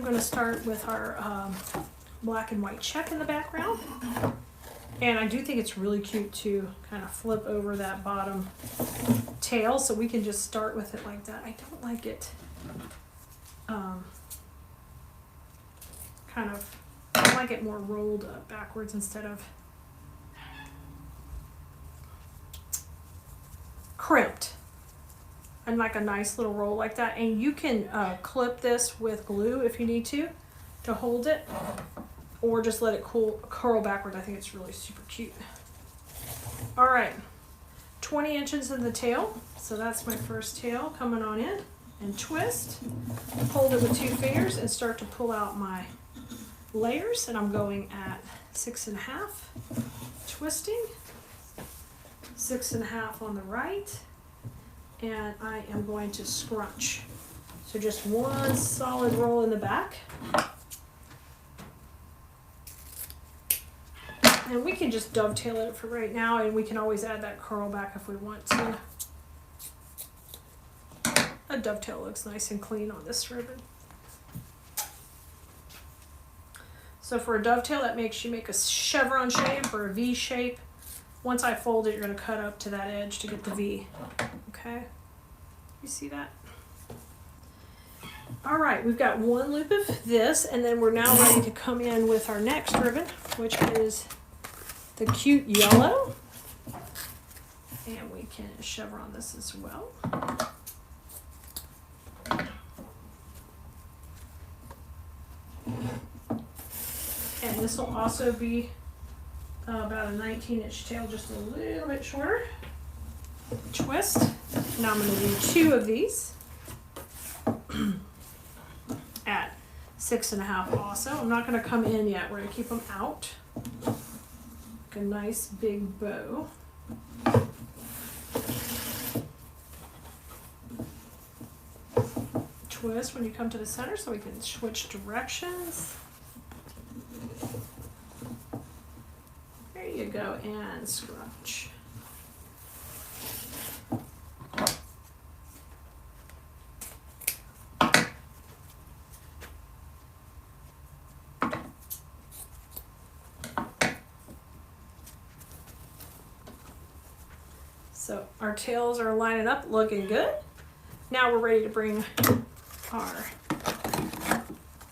going to start with our black and white check in the background. And I do think it's really cute to kind of flip over that bottom tail, so we can just start with it like that. I don't like it I like it more rolled up backwards instead of crimped. And like a nice little roll like that. And you can clip this with glue if you need to hold it, or just let it curl backwards. I think it's really super cute. All right, 20 inches in the tail. So that's my first tail coming on in, and twist, hold it with 2 fingers and start to pull out my layers. And I'm going at 6.5, twisting, 6.5 on the right, and I am going to scrunch. So just one solid roll in the back. And we can just dovetail it for right now, and we can always add that curl back if we want to. A dovetail looks nice and clean on this ribbon. So for a dovetail, that makes you make a chevron shape or a V shape. Once I fold it, you're going to cut up to that edge to get the V. Okay? You see that? All right, we've got 1 loop of this, and then we're now ready to come in with our next ribbon, which is the cute yellow. And we can chevron this as well. And this will also be about a 19-inch tail, just a little bit shorter. Twist. Now I'm going to do 2 of these at 6.5 also. I'm not going to come in yet. We're going to keep them out. Like a nice big bow. Twist when you come to the center so we can switch directions. There you go, and scrunch. So our tails are lining up, looking good. Now we're ready to bring our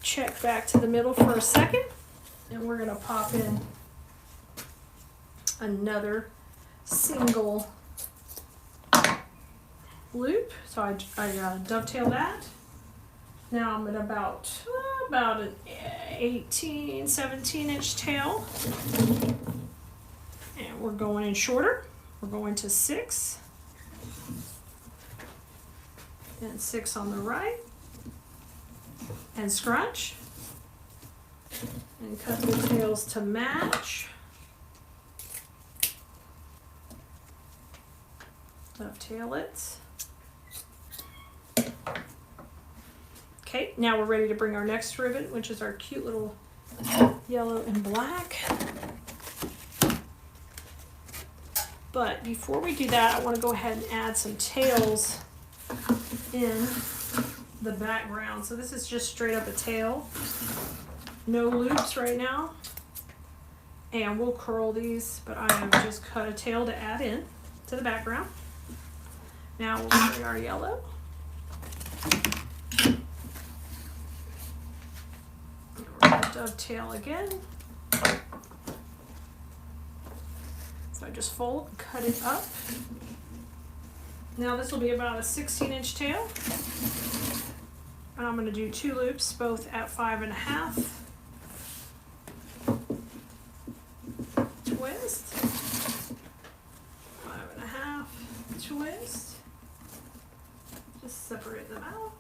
check back to the middle for a second, and we're going to pop in another single loop. So I dovetail that. Now I'm at about an 18, 17-inch tail, and we're going in shorter. We're going to 6 and 6 on the right, and scrunch and cut the tails to match. Dovetail it. Okay, now we're ready to bring our next ribbon, which is our cute little yellow and black. But before we do that, I want to go ahead and add some tails in the background. So this is just straight up a tail. No loops right now. And we'll curl these, but I have just cut a tail to add in to the background. Now we'll bring our yellow. We're going to dovetail again. So I just fold and cut it up. Now this will be about a 16-inch tail. And I'm going to do 2 loops, both at 5.5. Twist. 5.5. Twist. Just separate them out.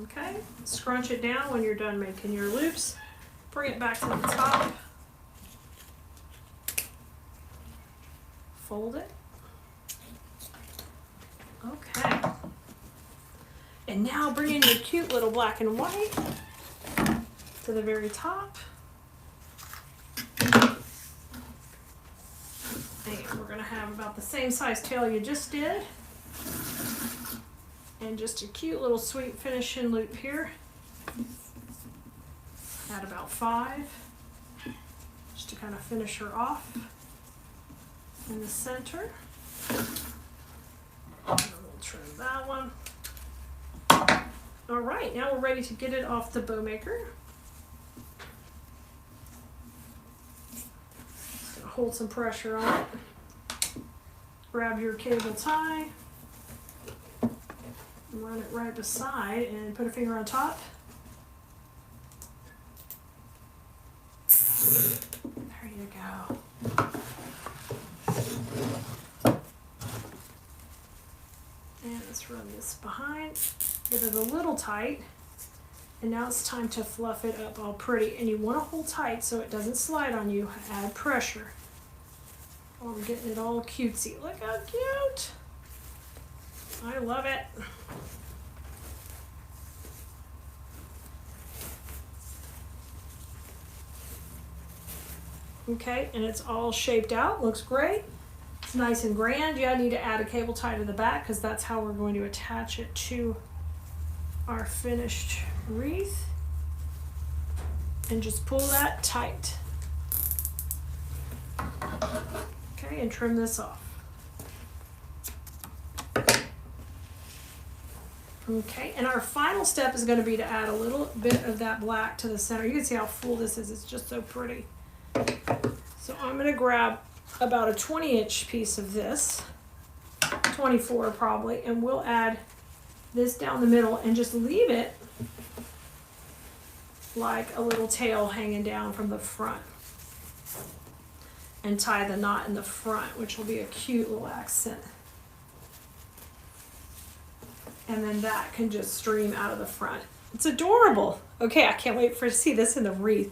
Okay. Scrunch it down when you're done making your loops. Bring it back to the top. Fold it. Okay. And now bring in your cute little black and white to the very top. And we're going to have about the same size tail you just did. And just a cute little sweet finishing loop here. Add about 5, just to kind of finish her off in the center. And we'll trim that one. All right, now we're ready to get it off the bow maker. Just gonna hold some pressure on it. Grab your cable tie, run it right beside, and put a finger on top. There you go. And let's run this behind. Get it a little tight. And now it's time to fluff it up all pretty. And you want to hold tight so it doesn't slide on you. Add pressure. Oh, I'm getting it all cutesy. Look how cute. I love it. Okay, and it's all shaped out. Looks great. It's nice and grand. Yeah, I need to add a cable tie to the back because that's how we're going to attach it to our finished wreath. And just pull that tight. Okay, and trim this off. Okay, and our final step is going to be to add a little bit of that black to the center. You can see how full this is. It's just so pretty. So I'm going to grab about a 20-inch piece of this, 24 probably, and we'll add this down the middle and just leave it like a little tail hanging down from the front. And tie the knot in the front, which will be a cute little accent. And then that can just stream out of the front. It's adorable. Okay, I can't wait to see this in the wreath.